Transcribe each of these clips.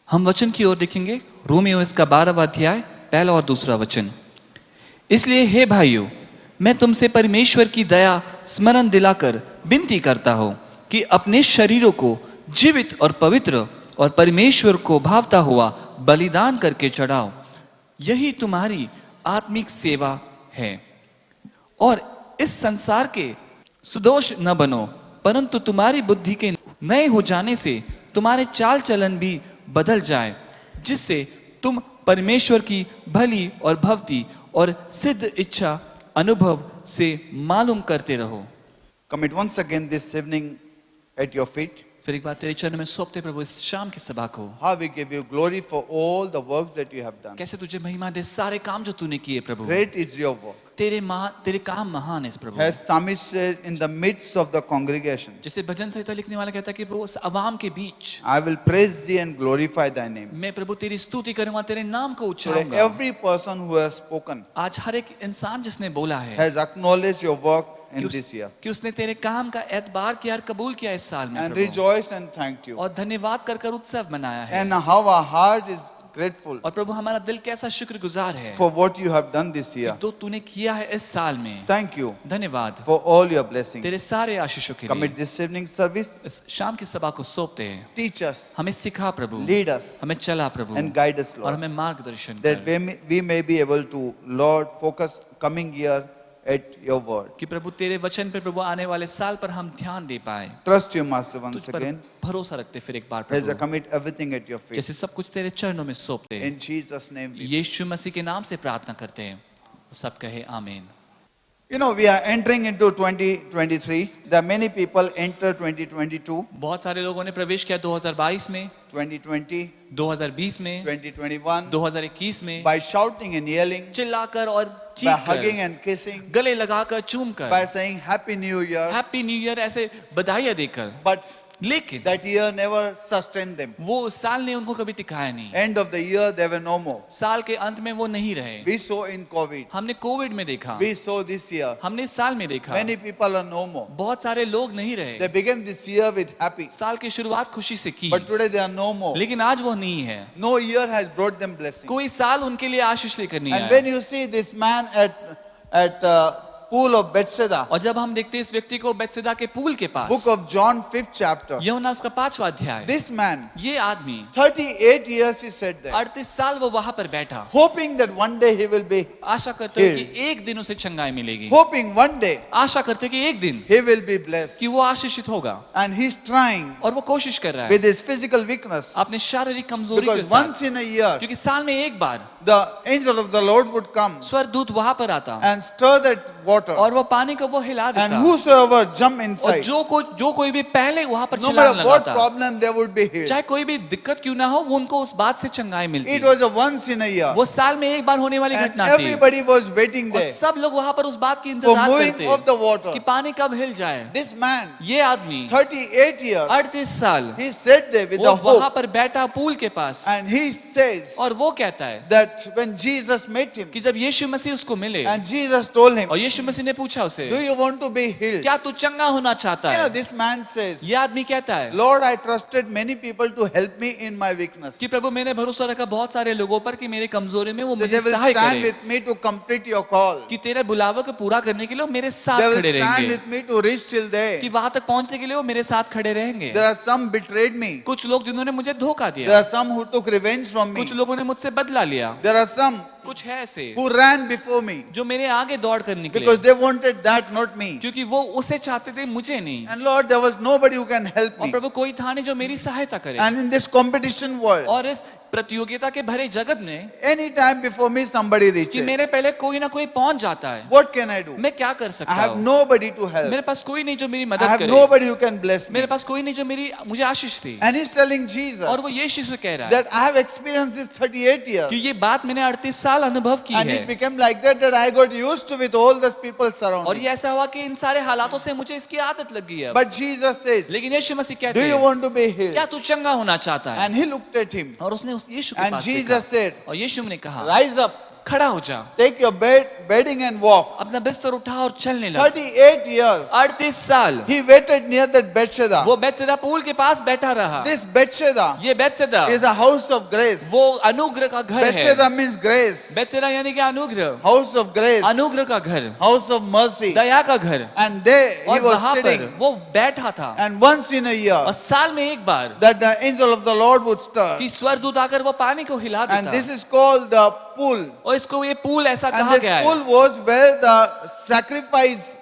हम वचन की ओर देखेंगे, रोमियो इसका 12वां अध्याय, पहला और दूसरा वचन। इसलिए हे भाइयों, मैं तुमसे परमेश्वर की दया स्मरण दिलाकर विनती करता हूं कि अपने शरीरों को जीवित और पवित्र और परमेश्वर को भावता हुआ बलिदान करके चढ़ाओ, यही तुम्हारी आत्मिक सेवा है। और इस संसार के सुदोष न बनो, परंतु तुम्हारी बुद्धि के नए हो जाने से तुम्हारे चाल चलन भी बदल जाए, जिससे तुम परमेश्वर की भली और भवती और सिद्ध इच्छा अनुभव से मालूम करते रहो। Commit once again this evening at your feet. फिर एक बार तेरे चरण में सौंपते प्रभु इस शाम की सभा को। How we give you glory for all the works that you have done. कैसे तुझे महिमा दे सारे काम जो तूने किए प्रभु। Great is your work. तेरे काम महान है प्रभु। As psalmist says, in the midst of the congregation, जैसे भजन संहिता लिखने वाला कहता है कि प्रभु उस अवाम के बीच I will praise thee and glorify thy name. मैं प्रभु तेरी स्तुति करूंगा, तेरे नाम को Today, उच्चारूंगा। every person who has spoken आज हर एक इंसान जिसने बोला है has acknowledged your work in this year कि उसने तेरे काम का एतबार किया और कबूल किया इस साल में and Prabhu. rejoiced and thanked you. और धन्यवाद कर उत्सव मनाया है। And how our heart is grateful और प्रभु हमारा दिल कैसा शुक्रगुजार है for what you have done this year. तो तूने किया है इस साल में। Thank you धन्यवाद for all your blessings. तेरे सारे आशीषों के लिए। Commit this evening service. इस शाम की सभा को सौंपते हैं। Teach us, हमें सिखा प्रभु, lead us, हमें चला प्रभु and guide us, और Lord, हमें मार्गदर्शन that कर we may be able to, Lord, focus coming year at your word. कि प्रभु तेरे वचन पे प्रभु आने वाले साल पर हम ध्यान दे पाए। Trust you, Master, once तुझ पर again, भरोसा रखते फिर एक बार as I Prabhu, commit everything at your feet. जैसे सब कुछ तेरे चरणों में सौंपते हैं। In Jesus' name. यीशु मसीह के नाम से प्रार्थना करते हैं। सब कहे आमीन। You know, we are entering into 2023. There are many people enter 2022, बहुत सारे लोगों ने प्रवेश किया 2022 में, 2020, 2020 में, 2021 2021 में, by shouting and yelling, चिल्लाकर और by hugging चीखकर, and kissing, गले लगाकर, चूमकर, by saying Happy New Year. Happy new year ऐसे बधाइयां देकर, But लेकिन that year never sustained them. वो साल ने उनको कभी टिकाया नहीं। End of the year, they were no more. साल के अंत में वो नहीं रहे। We saw in COVID. हमने कोविड में देखा, We saw this year. हमने इस साल में देखा, Many people are no more. बहुत सारे लोग नहीं रहे। They began this year with happy, साल की शुरुआत खुशी से की, but today they are no more. लेकिन आज वो नहीं है। No year has brought them blessing. कोई साल उनके लिए आशीष लेकर नहीं And when आया। you see this man at pool of Bethesda, और जब हम देखते हैं इस व्यक्ति को बेथसेदा के पूल के पास, book of John 5th chapter, यूहन्ना उसका 5वां अध्याय, this man, ये आदमी 38 years he sat there, 38 साल वो वहां पर बैठा, hoping that one day he will be, आशा करते हैं कि एक दिन उसे चंगाई मिलेगी, hoping one day आशा करते हैं कि एक दिन he will be blessed. कि वो आशीषित होगा। And he's trying और वो कोशिश कर रहा है with his physical weakness, अपने शारीरिक कमजोरी के because साथ, once in a year, क्योंकि साल में एक बार the angel of the Lord would come स्वर्गदूत वहां पर आता and stir that water, और वो पानी को वो हिला and देता, whosoever jump और inside, जो कोई भी पहले वहां पर no चिल्लाने matter what लगाता, problem they would be healed. चाहे कोई भी दिक्कत क्यों ना हो, वो उनको उस बात से चंगाई मिलती। It was a once in a year, वो साल में एक बार होने वाली and घटना थी everybody was waiting और there सब लोग वहां पर उस बात की for इंतजार moving करते of the water. कि पानी कब हिल जाए। This man, ये आदमी 38 years, 38 साल he sat there with वो the वहां hope, पर बैठा पूल के पास, and he says और वो कहता है that when Jesus met him, कि जब यीशु मसीह उसको मिले and Jesus told him, और यीशु मसीह ने पूछा उसे, do you want to be healed? क्या तू चंगा होना चाहता You know, है? this man says, ये आदमी कहता है Lord, I trusted many people to help me in my weakness. कि प्रभु मैंने भरोसा रखा बहुत सारे लोगों पर कि मेरे कमजोरी में वो That मुझे they will सहाय stand करे, with me to complete your call. कि तेरे बुलावे को पूरा करने के लिए वो मेरे They साथ will खड़े stand रहेंगे, with me to reach till there. कि वहां तक पहुंचने के लिए वो मेरे साथ खड़े रहेंगे। There are some betrayed me. कुछ लोग जिन्होंने मुझे धोखा There दिया, are some who took revenge from me. कुछ लोगों ने मुझसे बदला लिया, There are some कुछ है ऐसे who ran before me जो मेरे आगे दौड़ कर निकले, because they wanted that, not me. क्योंकि वो उसे चाहते थे, मुझे नहीं। And Lord, there was nobody who can help और me. प्रभु कोई था नहीं जो मेरी सहायता करे। And in this competition world, और इस प्रतियोगिता के भरे जगत में any time before me somebody कि reaches. मेरे पहले कोई ना कोई पहुंच जाता है, What can I do? मैं क्या कर I सकता have हूँ? nobody to help. मेरे पास कोई नहीं जो मेरी I मदद have करे, nobody who can bless me. मेरे पास कोई नहीं जो मेरी मुझे आशीष दे। And he's telling और Jesus वो यीशु से कह रहा है that I have experienced this 38 years. कि ये बात मैंने 38 साल अनुभव की And it है, became like that I got used to with all the people और surrounding. ये ऐसा हुआ कि इन सारे हालातों से मुझे इसकी आदत लग गई है। But Jesus says, लेकिन यीशु मसीह do कहते you हैं, want to be healed? क्या तू चंगा होना चाहता है? And he looked at him. और उसने उस यीशु के And पास Jesus देखा, said, और यीशु ने कहा, rise up, खड़ा हो जा, Take your bedding and walk. अपना बिस्तर उठा और चलने लग। 38 years. 38 साल He waited near that Bethsaida. वो बेतसैदा पूल के पास बैठा रहा। This Bethsaida ये Bethsaida is a house of grace. वो अनुग्रह का घर है। Bethsaida means grace. बेतसैदा यानी कि अनुग्रह, House of grace. अनुग्रह का घर, House of mercy. दया का घर। And there he और was वहां पर sitting. वो बैठा था। And once in a year, और साल में एक बार that the angel of the Lord would stir. कि स्वर्गदूत आकर वो पानी को हिला And देता। this is called the pool. और इसको ये पूल ऐसा And कहा this गया है। pool was where the sacrifice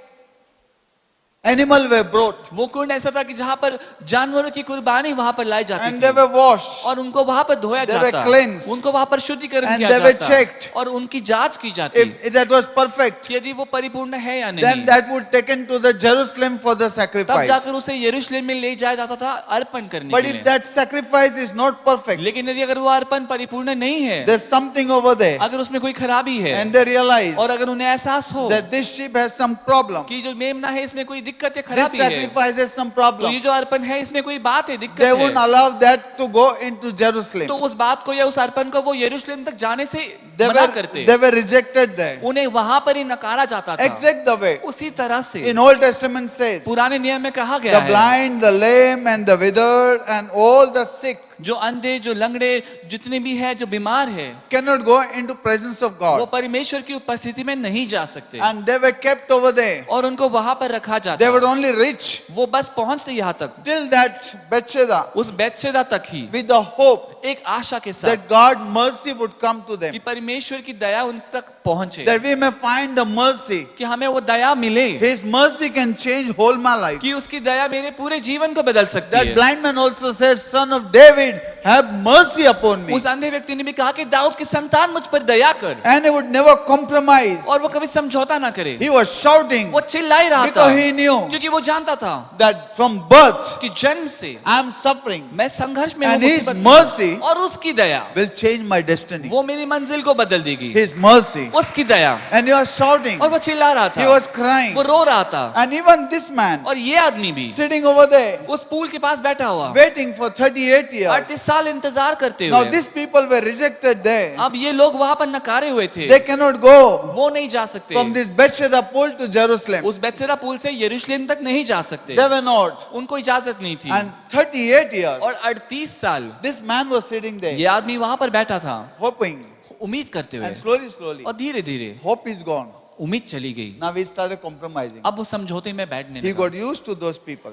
animal were brought. वो कुंड ऐसा था कि जहाँ पर जानवरों की कुर्बानी वहां पर लाई जाती And थी they were washed. और उनको वहां पर धोया They were जाता, cleansed. उनको वहां पर शुद्धिकरण And किया they were जाता checked. और उनकी जांच की जाती If that was perfect, कि यदि वो परिपूर्ण है या then नहीं। that would taken to the Jerusalem for the तब sacrifice. जाकर उसे यरूशलेम में ले जाया जाता था अर्पण करने But के if लिए। that sacrifice is not perfect, लेकिन यदि अगर वो अर्पण परिपूर्ण नहीं है, there's something over there. अगर उसमें कोई खराबी है And they realize और अगर उन्हें एहसास हो that this sheep has some problem. कि जो मेमना है इसमें कोई दिक्कत या This खराबी है, sacrifice has some तो problem. ये जो अर्पण है इसमें कोई बात है, दिक्कत They wouldn't है, allow that to go into Jerusalem. तो उस बात को या उस अर्पण को वो यरूशलेम तक जाने से They मना were, करते, they were rejected there. उन्हें वहां पर ही नकारा जाता था। Exact the way. उसी तरह से In Old Testament says, पुराने नियम में कहा गया the है, blind, the lame, and the withered, and all the sick जो अंधे, जो लंगड़े, जितने भी है, जो बीमार है, cannot go into presence of वो God. परमेश्वर की उपस्थिति में नहीं जा सकते And they were kept over there. और उनको वहां पर रखा They जाता। would only reach वो बस पहुंचते यहाँ तक, till that Bethsaida उस बेतसैदा तक ही, with the hope एक आशा के साथ that God mercy would come to them. कि परमेश्वर की दया उन तक पहुंचे, That we may find the mercy. कि हमें वो दया मिले, His mercy can change whole my life. कि उसकी दया मेरे पूरे जीवन को बदल सकती That है। blind man also says, Son of David, have mercy upon me. उस अंधे व्यक्ति ने भी कहा कि दाऊद की संतान मुझ पर दया कर, And he would never compromise. और वो कभी समझौता ना करे। He was shouting वो चिल्ला ही रहा था because he knew क्योंकि वो जानता था that from birth कि जन्म से I am suffering. मैं संघर्ष में हूँ, And his मुसीबत में mercy हूँ, और उसकी दया will change my destiny. वो मेरी मंजिल को बदल देगी। His mercy. उसकी दया, And he was shouting. और वो चिल्ला रहा He था, was crying. वो रो रहा था, And even this man और ये आदमी भी sitting over there, उस पूल के पास बैठा हुआ waiting for 38 years. 38 साल इंतजार करते Now हुए। these people were rejected there. अब ये लोग वहां पर नकारे हुए थे, They cannot go वो नहीं जा सकते from this Bethsaida pool to Jerusalem. उस बेतसैदा पुल से यरूशलेम तक नहीं जा सकते, They were not. उनको इजाजत नहीं थी। And 38 years, और 38 साल this man was sitting there, ये आदमी वहां पर बैठा था, hoping. उम्मीद करते हुए, And slowly, और धीरे धीरे hope is gone. उम्मीद चली गई। Now he started compromising. अब वो समझौते में बैठने He लगा। got used to those people.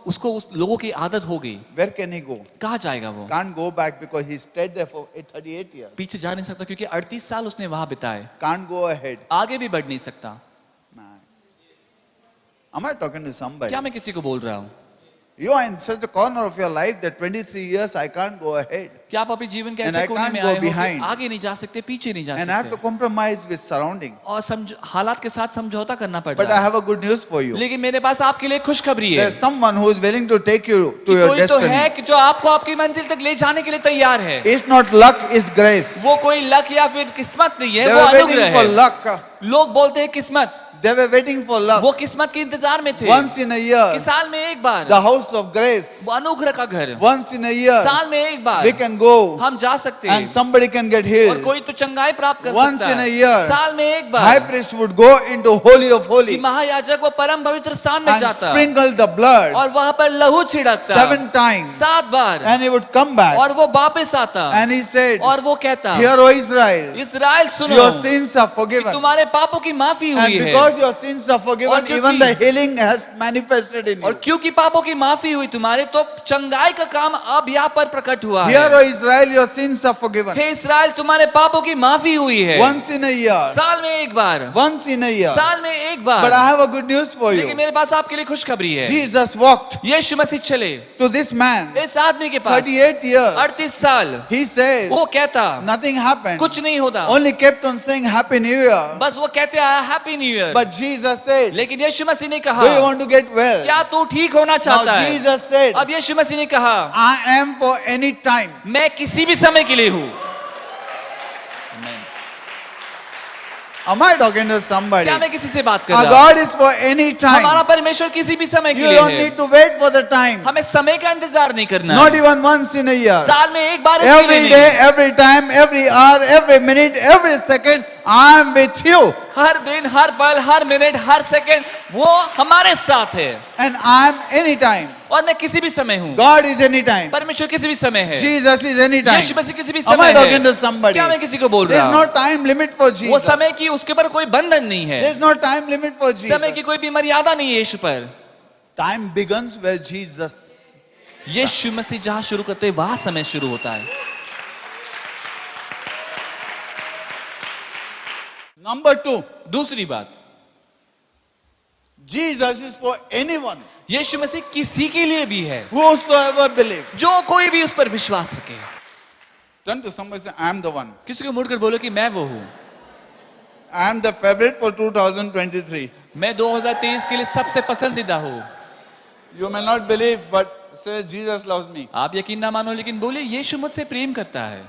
उसको उस लोगों की आदत हो गई। Where can he go? कहाँ जाएगा वो? Can't go back because he stayed there for 38 years. पीछे जा नहीं सकता क्योंकि 38 साल उसने वहां बिताए, Can't go ahead. आगे भी बढ़ नहीं सकता। Man. Am I talking to somebody? क्या मैं किसी को बोल रहा हूँ? You are in such a corner of your life that 23 years I can't go ahead. क्या आप अपने जीवन के And ऐसे I कोने can't में go आए हो कि behind. आगे नहीं जा सकते, पीछे नहीं जा And I have to सकते, compromise with surrounding. और हालात के साथ समझौता करना पड़ But रहा I है। have a good news for you. लेकिन मेरे पास आपके लिए खुशखबरी है There's someone who is willing to take you to कि your कोई तो है destiny. कि जो आपको आपकी मंजिल तक ले जाने के लिए तैयार है। It's not luck, it's grace. वो कोई लक या फिर किस्मत नहीं है, They वो were अनुग्रह waiting for है। luck. लोग बोलते हैं किस्मत, They were waiting for luck. वो किस्मत के इंतजार में थे Once in a कि year, साल में एक बार the house of grace. वो अनुग्रह का घर, Once in a year, साल में एक बार we can go हम जा सकते and हैं somebody can get और healed. कोई तो चंगाई प्राप्त कर Once सकता in a है। year, साल में एक High bar priest would go into holy of कि holy महायाजक वो परम पवित्र स्थान में and जाता sprinkle the blood और वहां पर लहू छिड़कता 7 times. 7 bar, And he would come back और वो वापस आता and he said, और वो कहता, Hear, O Israel, इस्राएल सुनो, your sins are forgiven. तुम्हारे पापों की माफी And हुई है, because your sins are forgiven, और क्योंकि- even the healing has manifested in और you. क्योंकि पापों की माफी हुई तुम्हारे, तो चंगाई का काम अब यहाँ पर प्रकट हुआ Hear, है। O Israel, your sins are forgiven. हे इस्राएल, तुम्हारे पापों की माफी हुई है, Once in a year. साल में एक बार, Once in a year. साल में एक But bar. I have a good news for लेकिन you. मेरे पास आपके लिए खुशखबरी है, Jesus walked यीशु मसीह चले to this man, इस आदमी के पास 38 years. 38 साल, He says, वो कहता nothing happened. कुछ नहीं होता, Only kept on saying Happy New Year. बस वो कहते हैं happy new year. But Jesus said, लेकिन यीशु मसीह ने Do you कहा, want to get well? क्या तू ठीक होना चाहता Now है? Jesus said, अब यीशु मसीह ने कहा, I am for any time. मैं किसी भी समय के लिए हूँ। Am I talking to somebody? क्या मैं किसी से बात कर Our रहा हूँ? God is for any हमारा time. परमेश्वर किसी भी समय के You लिए don't है। need to wait for the time. हमें समय का इंतजार नहीं करना Not है। even once in a year. साल में एक बार इसके लिए Every नहीं। day, every time, every hour, every minute, every second, I am with you. हर दिन, हर पल, हर मिनट, हर सेकंड वो हमारे साथ है। And I am anytime. और मैं किसी भी समय हूँ। God is anytime. परमेश्वर किसी भी समय है। Jesus is anytime. यीशु मसीह किसी भी Am समय I talking to है। somebody? क्या मैं किसी को बोल There रहा is हूँ? no time limit for वो Jesus. समय की उसके ऊपर कोई बंधन नहीं There है। is no time limit for समय Jesus. की कोई भी मर्यादा नहीं है यीशु पर। Time begins where Jesus. यीशु मसीह जहां शुरू करते हैं वहां समय शुरू होता है। Number 2, दूसरी बात, Jesus is for anyone यीशु मसीह किसी के लिए भी है whosoever believe. जो कोई भी उस पर विश्वास रखे। Turn to somebody and say, I am the one. किसी को मुड़कर बोलो कि मैं वो हूँ। I am the favorite for 2023. मैं 2023 के लिए सबसे पसंदीदा हूँ। You may not believe, but say Jesus loves me. आप यकीन ना मानो लेकिन बोले यीशु मुझसे प्रेम करता है।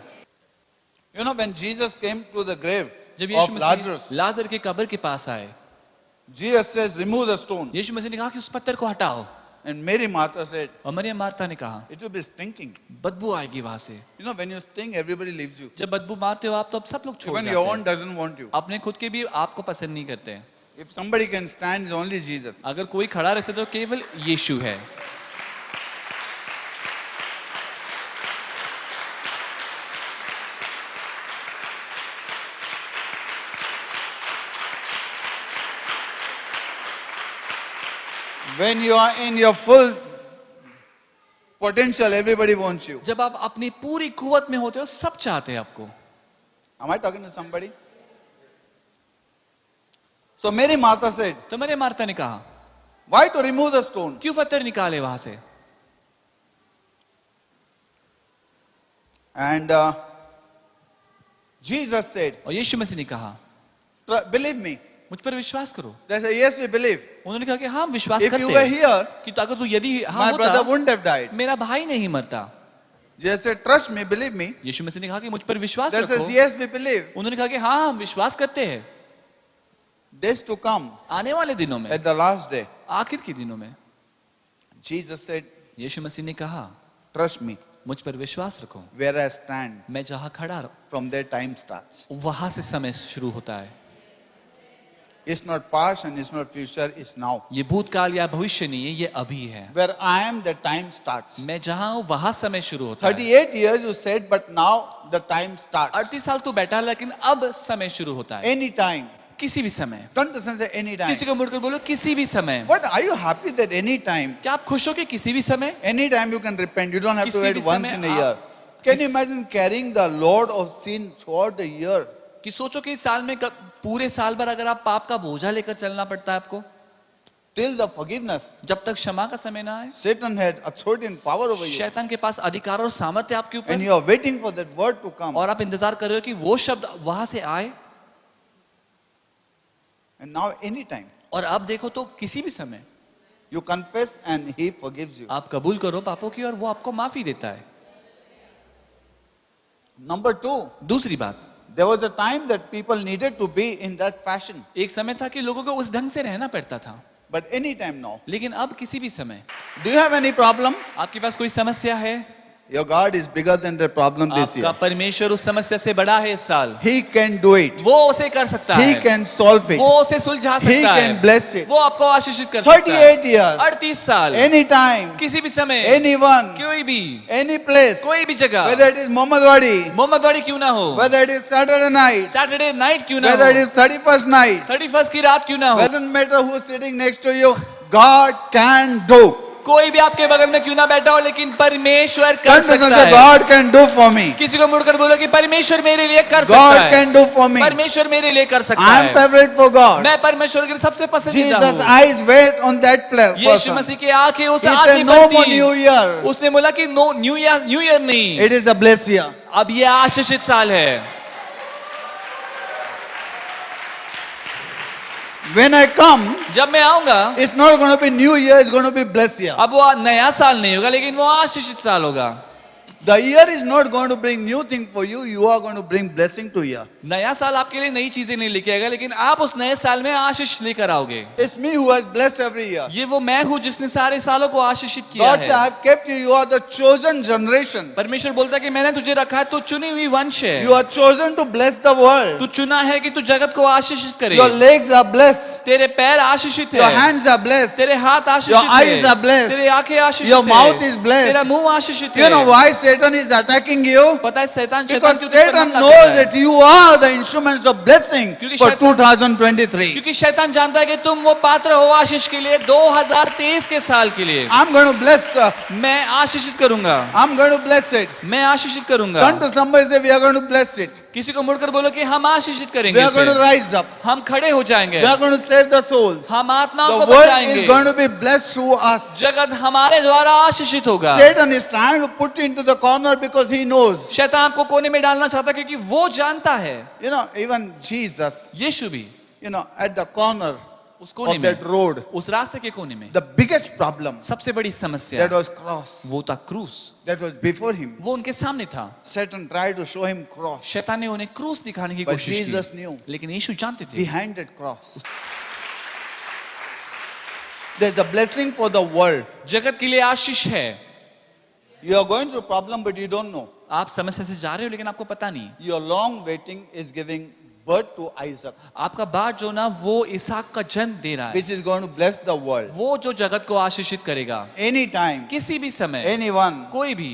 You know, when Jesus came to the grave जब यीशु of मसीह Lazarus, लाजर के कब्र के पास आए, Jesus says, remove the stone. यीशु मसीह ने कहा कि उस पत्थर को हटाओ। And Mary Martha said, और मरियम मार्था ने कहा it will be stinking. बदबू आएगी वहां से। You know, when you stink, everybody leaves you. जब बदबू मारते हो आप तो अब सब लोग छोड़ Even जाते your हैं। own doesn't want you. अपने खुद के भी आपको पसंद नहीं करते हैं। If somebody can stand, it's only Jesus. अगर कोई खड़ा रह सकता तो केवल यीशु है। When you are in your full potential, everybody wants you. जब आप अपनी पूरी कुवत में होते हो सब चाहते हैं आपको। Am I talking to somebody? So Mary Martha said, तो मरियम मार्था ने कहा why to remove the stone? क्यों पत्थर निकाले वहां से? And Jesus said, और यीशु मसीह ने कहा believe me. मुझ पर विश्वास करो। They said, yes, we believe. उन्होंने कहा कि हाँ विश्वास If you करते were हैं here, कि तो अगर तू यदि हाँ my brother होता wouldn't have died. मेरा भाई नहीं मरता। Jesus said, trust me, believe me. यीशु मसीह ने कहा कि मुझ पर विश्वास They says, रखो। yes, we believe. उन्होंने कहा कि हाँ हम विश्वास करते हैं। Days to come, आने वाले दिनों में, at the last day, आखिर के दिनों में Jesus said, यीशु मसीह ने कहा trust me, मुझ पर विश्वास रखो। where I stand, मैं जहां खड़ा रहूं from there time starts. वहां से समय शुरू होता है। It's not past and it's not future, it's now. ये भूतकाल या भविष्य नहीं है, ये अभी है। Where I am, the time starts. मैं जहां हूं वहां समय शुरू होता है। 38 years you said, but now the time starts. 38 साल तू बैठा लेकिन अब समय शुरू होता है। Any time. किसी भी समय। Turn to someone and say any time. किसी को मुड़कर बोलो किसी भी समय। What are you happy that any time? क्या आप खुश हो कि किसी भी समय? Any time you can repent. You don't have to किसी wait भी once समय in a आप- year. Can you किस- imagine carrying the load of sin throughout the year? कि सोचो कि साल में पूरे साल भर अगर आप पाप का बोझा लेकर चलना पड़ता है आपको, Till the forgiveness. जब तक क्षमा का समय ना आए। Satan has authority and power over you. शैतान के पास अधिकार और सामर्थ्य आपके And ऊपर, you are waiting for that word to come. और आप इंतजार कर रहे हो कि वो शब्द वहां से आए। And now any time. और अब देखो तो किसी भी समय You confess and he forgives you. आप कबूल करो पापों की और वो आपको माफी देता है। Number 2. दूसरी बात, There was a time that people needed to be in that fashion. एक समय था कि लोगों को उस ढंग से रहना पड़ता था, But any time now. लेकिन अब किसी भी समय Do you have any problem? आपके पास कोई समस्या है, Your God is bigger than the problem this आपका year. परमेश्वर उस समस्या से बड़ा है इस साल। He can do it. वो उसे कर सकता He है, can solve it. वो उसे सुलझा He सकता can है, bless it. वो आपको आशीषित कर सकता है। 38 years. 38 साल, Anytime. किसी भी समय, Anyone. कोई भी, Any place. कोई भी जगह, Whether it is Mohammadwadi. मोहम्मदवाड़ी क्यों ना हो, Whether it is Saturday night. Saturday night क्यों ना Whether it हो, is 31st night. 31st की रात क्यों ना हो, Doesn't matter who is sitting next to you. God can do. कोई भी आपके बगल में क्यों ना बैठा हो, लेकिन परमेश्वर कर Turn to सकता someone and say, है। God can do for me. किसी को मुड़कर बोलो कि परमेश्वर मेरे लिए कर सकता God है, can do for me. परमेश्वर मेरे लिए कर सकता I am है। favorite for God. मैं परमेश्वर के सबसे पसंदीदा Jesus' हूँ। eyes wait on that Yeshu person. मसीह की आंखें उस He आदमी said, पर no more थी। new year. उसने बोला कि नो न्यू ईयर नहीं, It is the blessed year. अब ये आशीषित साल है। When I come, जब मैं आऊंगा it's not going to be new year, it's going to be blessed year. अब वो नया साल नहीं होगा लेकिन वो आशीषित साल होगा। The year is not going to bring new thing for you. You are going to bring blessing to year. नया साल आपके लिए नई चीजें नहीं लेके आएगा, लेकिन आप उस नए साल में आशीष लेकर आओगे। It's me who has blessed every year. ये वो मैं हूँ जिसने सारे सालों को आशीषित किया God said, I है। have kept you. You are the chosen generation. परमेश्वर बोलता है कि मैंने तुझे रखा है, तू चुनी हुई वंश है। You are chosen to bless the world. तू चुना है कि तू जगत को आशीषित करे। Your legs are blessed. तेरे पैर आशीषित Your है, hands are blessed. तेरे हाथ Your आशीषित eyes है, are blessed. तेरे आंखें आशीषित Your है, mouth is blessed. तेरा मुंह आशीषित You know है। why Satan is attacking you? पता है शैतान Because क्यों तुझ पर Satan हमला कर knows रहा है? that you are the instruments of blessing क्योंकि for शैतान- 2023. क्योंकि शैतान जानता है कि तुम वो पात्र हो आशीष के लिए 2023 के साल के लिए। I'm going to bless. मैं आशीषित करूंगा, I'm going to bless it. मैं आशीषित करूंगा। Turn to somebody and say, we are going to bless it. किसी को मुड़कर बोलो कि हम आशीषित We करेंगे are going to उसे। rise up. हम खड़े हो जाएंगे, We are going to save the souls. हम आत्माओं The को world बचाएंगे, is going to be blessed through us. जगत हमारे द्वारा आशीषित होगा। Satan is trying to put you into the corner because he knows. शैतान आपको कोने में डालना चाहता है क्योंकि वो जानता है। You know, even Jesus, यीशु भी you know, at the corner उस कोने of में, that road, उस रास्ते के कोने में the biggest problem सबसे बड़ी समस्या that was cross. वो था क्रूस। That was before him. वो उनके सामने था। Satan tried to show him cross. शैतान ने उन्हें क्रूस दिखाने की But कोशिश Jesus की, knew. लेकिन यीशु जानते थे Behind that cross, there's a blessing for the world. जगत के लिए आशीष है। You are going through problem, but you don't know. आप समस्या से जा रहे हो लेकिन आपको पता नहीं। Your long waiting is giving birth to Isaac, आपका बाट जो ना वो इसहाक का जन्म दे रहा है, which is going to bless the world. वो जो जगत को आशीषित करेगा। Anytime, किसी भी समय, anyone, कोई भी,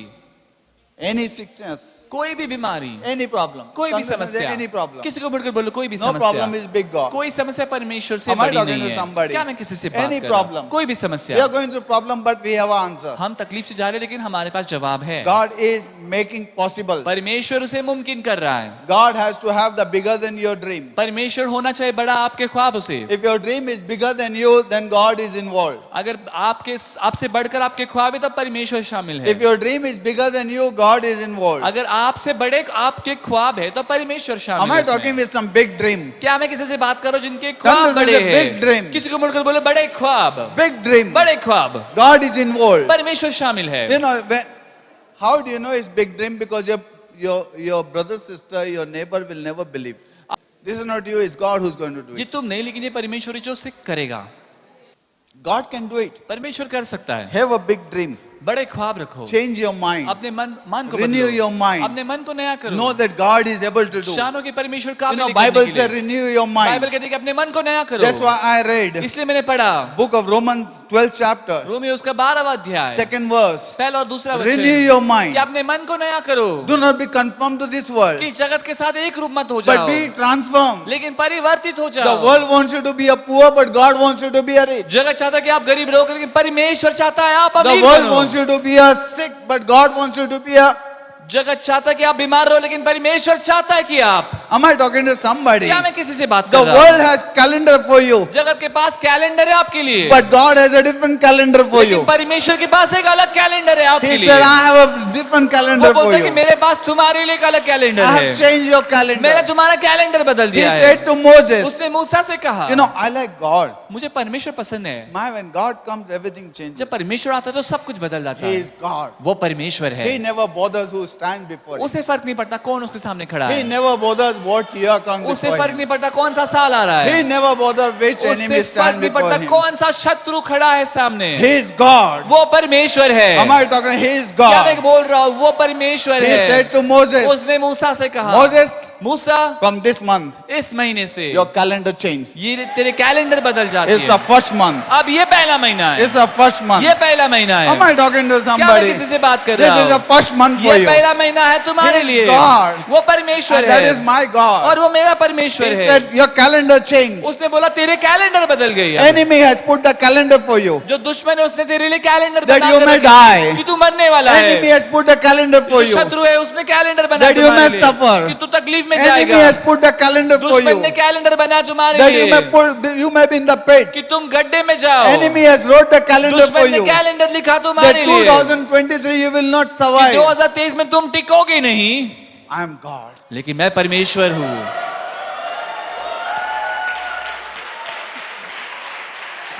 any sickness, कोई भी बीमारी, any problem. कोई भी Sometimes say समस्या, any problem. किसी को बढ़कर बोलो कोई भी No problem समस्या, is big God. कोई समस्या परमेश्वर से Am I बड़ी talking नहीं to है। somebody? क्या मैं किसी से बात Any कर रहा हूं? problem. कोई भी We are समस्या, going through problem, but we have an answer. हम तकलीफ से जा रहे हैं लेकिन हमारे पास जवाब है। God is making possible. परमेश्वर उसे मुमकिन कर रहा है। God has to have the bigger than your dream. परमेश्वर होना चाहिए बड़ा आपके ख्वाबों से। If your dream is bigger than you, then God is involved. अगर आपसे बढ़कर आपके ख्वाब है तो परमेश्वर शामिल है। If your dream is bigger than you, God is involved. अगर आपसे बड़े आपके ख्वाब है तो परमेश्वर Am शामिल I है talking उसमें। with some big dream? क्या मैं किसी से बात करूं जिनके Come ख्वाब to say बड़े the big dream. हैं? किसी को मुड़कर बोले बड़े ख्वाब, Big dream. बड़े ख्वाब, God is involved. परमेश्वर शामिल है। You know, how do you know it's big dream? Because your brother, sister, your neighbor will never believe. This is not you, it's God who's going to do ये it. तुम नहीं, लेकिन ये परमेश्वर ही जो उसे करेगा। God can do it. परमेश्वर कर सकता है। Have a big dream. बड़े ख्वाब रखो, Change your mind. अपने मन को Renew बदलो, your mind. अपने मन को नया करो। Know that God is able to do. शानों के परमेश्वर You काबिल know, है Bible करने के says लिए। renew your mind. बाइबल कहती है कि अपने मन को नया करो। That's why I read इसलिए मैंने पढ़ा book of Romans 12th chapter, Romeo उसका 12वां अध्याय, second verse. पहला और दूसरा Renew वचन, your mind. कि अपने मन को नया करो, Do not be conformed to this world, कि जगत के साथ एक रूप मत हो but जाओ, be transformed. लेकिन परिवर्तित हो The जाओ। world wants you to be a poor, but God wants you to be a rich. जगत चाहता है कि आप गरीब रहो, लेकिन परमेश्वर चाहता है आप The अमीर world बनो। wants you to be a sick, but God wants you to be a. जगत चाहता है कि आप बीमार रहो, लेकिन परमेश्वर चाहता है कि आप। Am I talking to somebody? क्या मैं किसी से बात The कर रहा world हूँ? has calendar for you, जगत के पास कैलेंडर है आपके लिए, but God has a different calendar for लेकिन you. परमेश्वर के पास एक अलग कैलेंडर है आपके He लिए। said, I have a different वो calendar for बोलता है कि you. मेरे पास तुम्हारे लिए एक अलग कैलेंडर I है। have changed your मैंने calendar. तुम्हारा कैलेंडर बदल He दिया है। said to Moses, उसने मूसा से कहा, you know, I like God. मुझे परमेश्वर पसंद है। When God comes, everything changes. जब परमेश्वर आता है तो सब कुछ बदल जाता He है। is God. वो परमेश्वर है। He never bothers who stand before him. उसे फर्क नहीं पड़ता कौन उसके सामने खड़ा He है। never bothers what year comes उसे before फर्क him. नहीं पड़ता कौन सा साल आ रहा He है। never bothers which उसे enemy फर्क stands नहीं before पड़ता him. कौन सा शत्रु खड़ा है सामने। He is God. वो परमेश्वर है। Am I talking? He is क्या मैं God. बोल रहा हूँ? वो परमेश्वर He है। said to Moses, उसने मूसा से कहा, Moses, Musa from this month, इस महीने से your calendar changed. ये तेरे कैलेंडर बदल जाती It's the है। first month. अब ये पहला महीना है। It's the first month. ये पहला महीना है। Am I talking to क्या मैं somebody? किसी से बात कर This रहा is the हूँ? first month for ये you. पहला महीना है तुम्हारे He is लिए। God. वो परमेश्वर And that is है my God. और वो मेरा परमेश्वर He है। said, your calendar changed. उसने बोला तेरे कैलेंडर बदल गई है। Enemy has put the calendar for you. जो दुश्मन है उसने तेरे लिए कैलेंडर That बना you कर may रखी die. कि तू मरने वाला Enemy है। has put the calendar for जो you. शत्रु है उसने कैलेंडर बना That you तुम्हारे may लिए suffer. कि तू तकलीफ में Enemy जाएगा। has put the calendar for दुश्मन you. ने कैलेंडर बना तुम्हारे That लिए you may be in the pit. कि तुम गड्ढे में जाओ। Enemy has wrote the calendar for दुश्मन ने you. कैलेंडर लिखा That तुम्हारे लिए 2023 you will not कि survive. 2023 में तुम टिकोगे नहीं, I am God. लेकिन मैं परमेश्वर हूँ।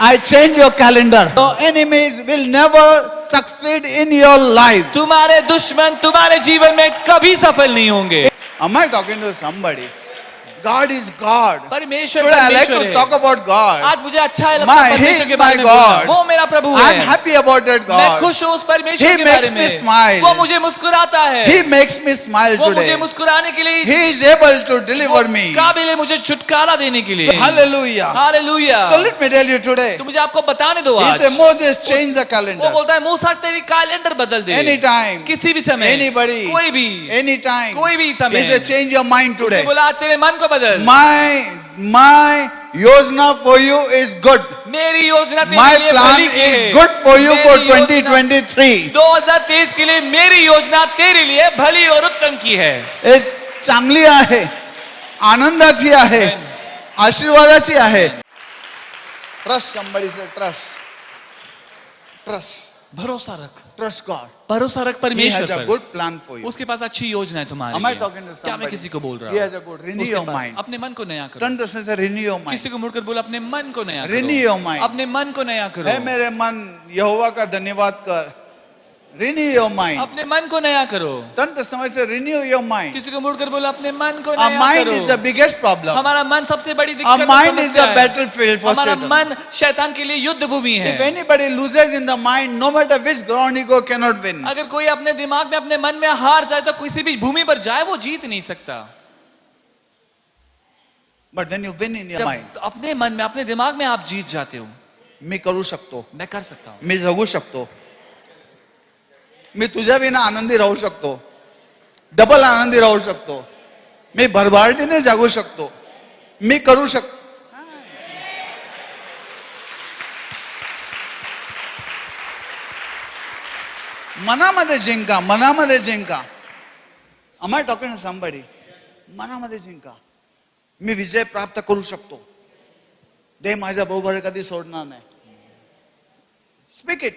I change your calendar. Your enemies will never succeed in your life. तुम्हारे दुश्मन तुम्हारे जीवन में कभी सफल नहीं होंगे. Am I talking to somebody? God is God. परमेश्वर Today I like परमेश्वर to है. talk about God. आज मुझे अच्छा लगता है He परमेश्वर is के my बारे में बोलना. God. वो मेरा प्रभु I am है. happy about that मैं God. खुश हूँ उस परमेश्वर He के बारे makes me में. smile. वो मुझे मुस्कुराता है. He makes me smile वो मुझे today. मुस्कुराने के लिए He is able to deliver me. काबिल है मुझे छुटकारा देने के लिए. Hallelujah. Hallelujah. So let me tell you today. तो मुझे आपको बताने दो He आज. said, Moses, change the वो calendar. बोलता है मूसा तेरी कैलेंडर बदल दे. Anytime. किसी भी समय. Anybody. कोई भी. Anytime. कोई भी समय. He said, change your mind उसने today. बोला आज तेरे मन को बदल. My योजना for you is good. मेरी योजना तेरे My लिए plan भली की is है. good for you for मेरी योजना 2023. 2023 के लिए मेरी योजना तेरे लिए भली और उत्तम की है. इस चांगली आहे, आनंदाची आहे, आशीर्वादाची आहे. Trust somebody, say trust. Trust. भरोसा रख. Trust God. भरोसा रख He परमेश्वर has a पर. good plan for you. उसके पास अच्छी योजना है तुम्हारे Am I लिए. talking to क्या मैं somebody? किसी को बोल रहा He हूँ? has a good. Renew उसके your पास mind. अपने मन को नया करो. Turn this and say, renew your mind. किसी को मुड़कर बोल अपने मन को नया करो. Renew your mind. अपने मन को नया करो. है मेरे मन, यहोवा का धन्यवाद कर. Renew your mind. अपने मन को नया करो. Turn to somebody and say, renew your mind. किसी को मुड़कर बोलो अपने मन को Our नया mind करो. is the biggest problem. हमारा मन सबसे बड़ी Our दिक्कत mind is समस्या the है. battlefield for हमारा Satan. मन शैतान के लिए युद्ध भूमि है. If anybody loses in the mind, no matter which ground he go, cannot win. अगर कोई अपने दिमाग में अपने मन में हार जाए तो किसी भी भूमि पर जाए वो जीत नहीं सकता. But when you win in your जब mind, अपने मन में अपने दिमाग में आप जीत जाते हो. मी करू शकतो, मैं कर सकता हूँ. मी जगू शकतो, मी तुझ्या विना आनंदी राहू शकतो, डबल आनंदी राहू शकतो, मी भरभराटीने जगू शकतो, मी करू शकतो. मनामध्ये जिंका, मनामध्ये जिंका. Am I talking to somebody? मनामध्ये जिंका. मी विजय प्राप्त करू शकतो. देव माझ्या बरोबर कधी सोडणार नाही. Speak it.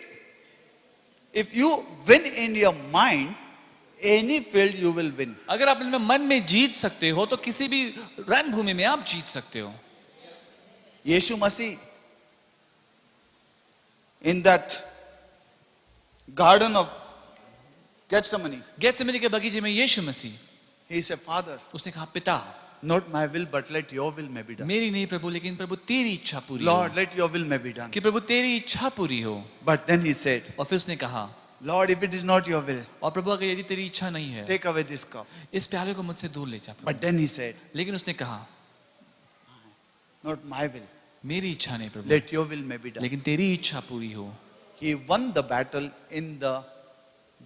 If you win in your mind, any field you will win. अगर आप अपने मन में जीत सकते हो तो किसी भी रणभूमि में आप जीत सकते हो. यीशु मसीह in that garden of Gethsemane, Gethsemane के बगीचे में यीशु मसीह he said, Father, उसने कहा पिता not my will but let your will may be done. मेरी नहीं प्रभु लेकिन प्रभु तेरी इच्छा पूरी हो. Lord, let your will may be done. कि प्रभु तेरी इच्छा पूरी हो. But then he said, और फिर उसने कहा Lord, if it is not your will, और प्रभु अगर यदि तेरी इच्छा नहीं है take away this cup. इस प्याले को मुझसे दूर ले जा प्रभु. But then he said, लेकिन उसने कहा not my will, मेरी इच्छा नहीं प्रभु let your will may be done. लेकिन तेरी इच्छा पूरी हो. He won the battle in the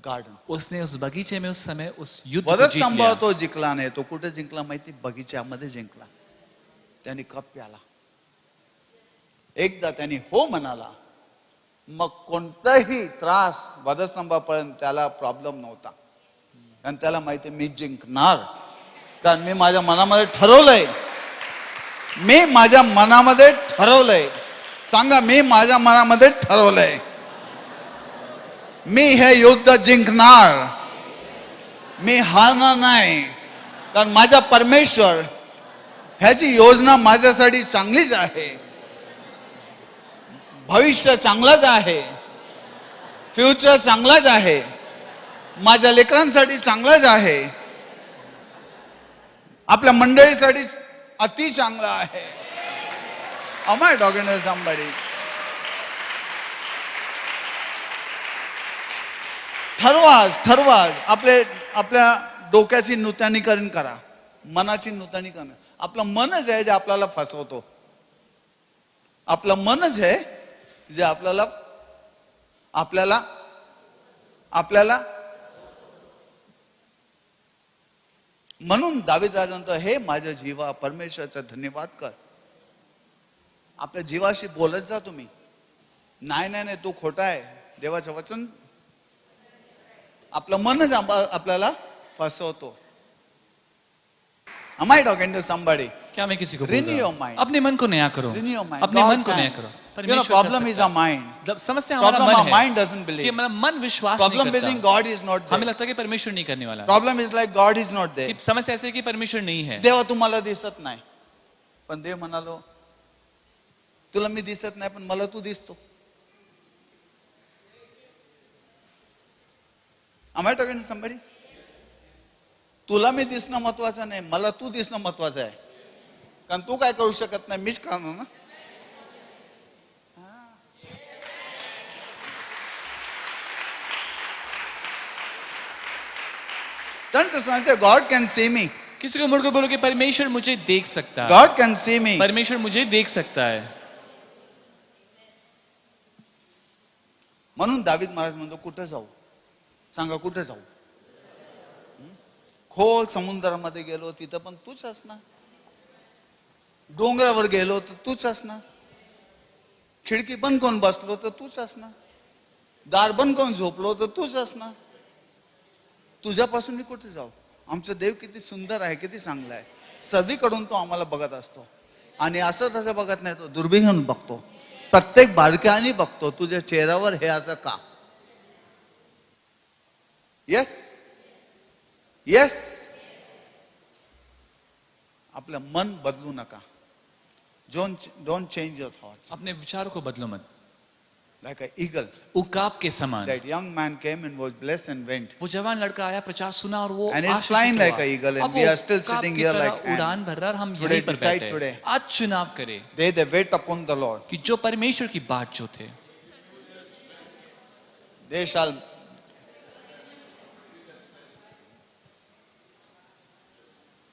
garden. उसने उस बगीचे में उस समय उस युद्ध को जीत वधस्तंभ लिया. तो जिंकला नाही, तो कुठे जिंकला माहिती? बगीच्यामध्ये जिंकला. त्यांनी कप प्याला. एकदा त्यांनी हो म्हणाला, मग कोणताही त्रास वधस्तंभापर्यंत त्याला प्रॉब्लेम नव्हता. कारण त्याला माहिती मी जिंकणार, कारण मी माझ्या मनामध्ये ठरवलंय. मी माझ्या मनामध्ये ठरवलंय. सांगा, मी माझ्या मनामध्ये ठरवलंय, मी हे युद्ध जिंकणार, मी हारणार नाही. कारण माझा परमेश्वर ह्याची योजना माझ्यासाठी चांगलीच आहे. भविष्य चांगलाच आहे, फ्युचर चांगलाच आहे, माझ्या लेकरांसाठी चांगलाच आहे, आपल्या मंडळीसाठी अति चांगला आहे. Am I talking to somebody? ठरवा आपल्या डोक्याची नूतनीकरण करा, मनाची नूतनीकरण. आपलं मनच आहे जे आपल्याला फसवतो. आपलं मनच आहे जे आपल्याला म्हणून दावीद राजा म्हणतो, हे माझ्या जीवा परमेश्वराचा धन्यवाद कर. आपल्या जीवाशी बोलत जा तुम्ही. नाही तू खोटा आहे. देवाचं वचन आपलं मनच आपल्याला फसवतो. Am I talking to somebody? क्या मैं किसी को बोल Renew रहा your हूं? mind. अपने मन को नया करो. Renew your mind. अपने God मन को can. नया करो. You know, परमेश्वर problem कर is सकता our है. mind. समस्या हमारा Problem our मन mind है doesn't कि believe. हमारा मन विश्वास Problem नहीं we think करता. God is not हमें there. लगता है कि परमेश्वर नहीं करने वाला है. Problem is like God is not there. कि समस्या ऐसी है कि परमेश्वर नहीं है. देवा तुम्हाला दिसत नाही. पण देव म्हणालो, तुला मी दिसत नाही पण मला तू दिसतो. Am I talking to somebody? तुला मी दिसणं महत्वाचं नाही, मला तू दिसणं महत्वाचं आहे. कारण तू काय करू शकत नाही, मीच करणार ना. Turn to someone and say, God can see me. किसी को मुड़कर बोलो कि परमेश्वर मुझे देख सकता है. God can see me. परमेश्वर मुझे देख सकता है. म्हणून दावीद महाराज म्हणतो, कुठे जाऊ? सांगा कुठे जाऊ? खोल समुद्रामध्ये गेलो तिथं पण तूच असणार, डोंगरावर गेलो तर तूच असणार, खिडकी बंद करून बसलो तर तूच असणार, दार बंद करून झोपलो तर तूच असणार. तुझ्यापासून मी कुठे जाऊ? आमचा देव किती सुंदर आहे, किती चांगला आहे. सगळीकडून तो आम्हाला बघत असतो आणि असं तसं बघत नाही, तो दुर्बीण घेऊन बघतो, प्रत्येक बारकाईने बघतो. तुझ्या चेहऱ्यावर हे असं का? Yes yes. आपलं मन बदलू नका. Don't change your thoughts. अपने विचारों को बदलो मत. लाइक अ ईगल, उकाब के समान. That young man came and was blessed and went. वो जवान लड़का आया, प्रचार सुना और वो And he's आशीषित flying हुआ. like an eagle and अब we वो are still उकाब sitting की here तरह like ant. उड़ान भर रहा और हम Today यहीं पर decide बैठे. today. आज चुनाव करे They wait upon the Lord. कि जो परमेश्वर की बात जो थे, They shall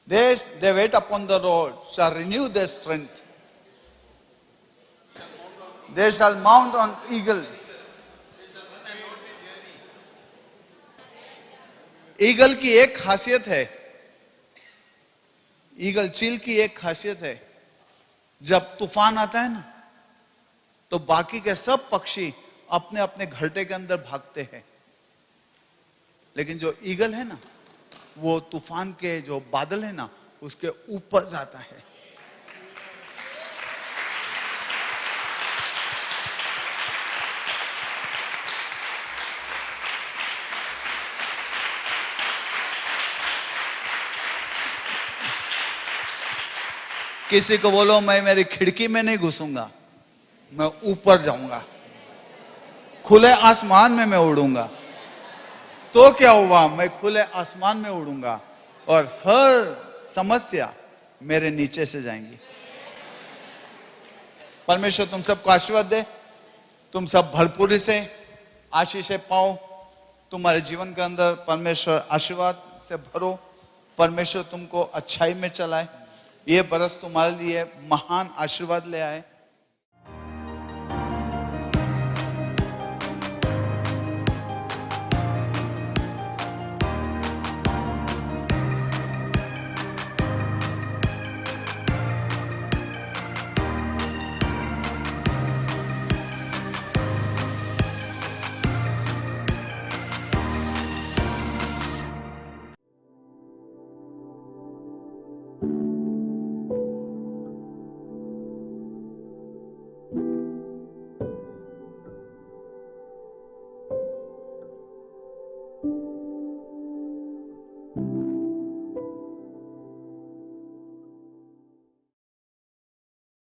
they wait upon the Lord, shall renew their strength. They shall mount on eagle. Eagle की एक खासियत है, ईगल चील की एक खासियत है, जब तूफान आता है ना तो बाकी के सब पक्षी अपने अपने घरटे के अंदर भागते हैं, लेकिन जो ईगल है ना वो तूफान के जो बादल है ना उसके ऊपर जाता है. किसी को बोलो मैं मेरी खिड़की में नहीं घुसूंगा, मैं ऊपर जाऊंगा, खुले आसमान में मैं उड़ूंगा. तो क्या हुआ? मैं खुले आसमान में उड़ूंगा और हर समस्या मेरे नीचे से जाएंगी. परमेश्वर तुम सबको आशीर्वाद दे. तुम सब भरपूरी से आशीषें पाओ. तुम्हारे जीवन के अंदर परमेश्वर आशीर्वाद से भरो. परमेश्वर तुमको अच्छाई में चलाए. ये बरस तुम्हारे लिए महान आशीर्वाद ले आए.